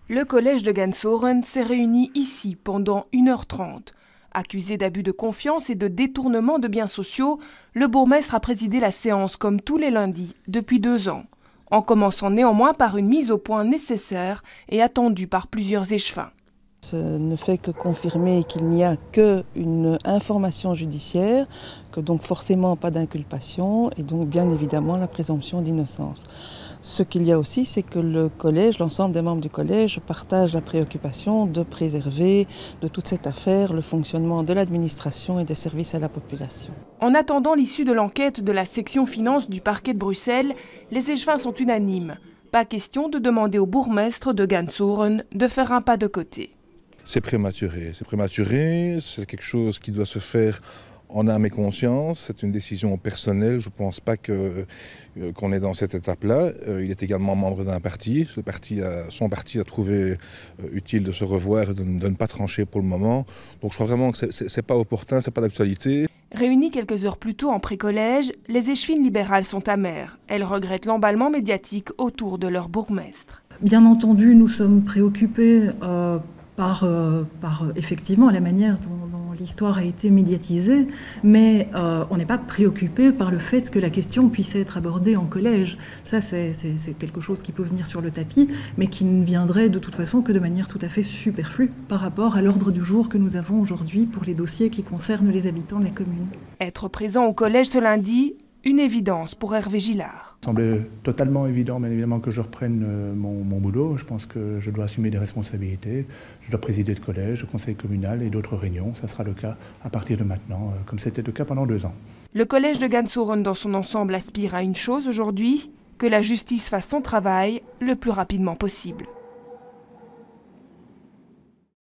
Le collège de Gansoren s'est réuni ici pendant 1h30. Accusé d'abus de confiance et de détournement de biens sociaux, le bourgmestre a présidé la séance comme tous les lundis depuis 2 ans, en commençant néanmoins par une mise au point nécessaire et attendue par plusieurs échevins. Ce ne fait que confirmer qu'il n'y a qu'une information judiciaire, que donc forcément pas d'inculpation et donc bien évidemment la présomption d'innocence. Ce qu'il y a aussi, c'est que le collège, l'ensemble des membres du collège partagent la préoccupation de préserver de toute cette affaire le fonctionnement de l'administration et des services à la population. En attendant l'issue de l'enquête de la section finance du parquet de Bruxelles, les échevins sont unanimes. Pas question de demander au bourgmestre de Gansoren de faire un pas de côté. C'est prématuré, c'est quelque chose qui doit se faire en âme et conscience, c'est une décision personnelle, je ne pense pas qu'on est dans cette étape-là. Il est également membre d'un parti, son parti a trouvé utile de se revoir et de ne pas trancher pour le moment. Donc je crois vraiment que ce n'est pas opportun, ce n'est pas d'actualité. Réunies quelques heures plus tôt en pré-collège, les échevines libérales sont amères. Elles regrettent l'emballement médiatique autour de leur bourgmestre. Bien entendu, nous sommes préoccupés par effectivement la manière dont l'histoire a été médiatisée, mais on n'est pas préoccupé par le fait que la question puisse être abordée en collège. Ça, c'est quelque chose qui peut venir sur le tapis, mais qui ne viendrait de toute façon que de manière tout à fait superflue par rapport à l'ordre du jour que nous avons aujourd'hui pour les dossiers qui concernent les habitants de la commune. Être présent au collège ce lundi, une évidence pour Hervé Gillard. Il semblait totalement évident, bien évidemment, que je reprenne mon boulot. Je pense que je dois assumer des responsabilités. Je dois présider le collège, le conseil communal et d'autres réunions. Ça sera le cas à partir de maintenant, comme c'était le cas pendant 2 ans. Le collège de Gansoren dans son ensemble aspire à une chose aujourd'hui, que la justice fasse son travail le plus rapidement possible.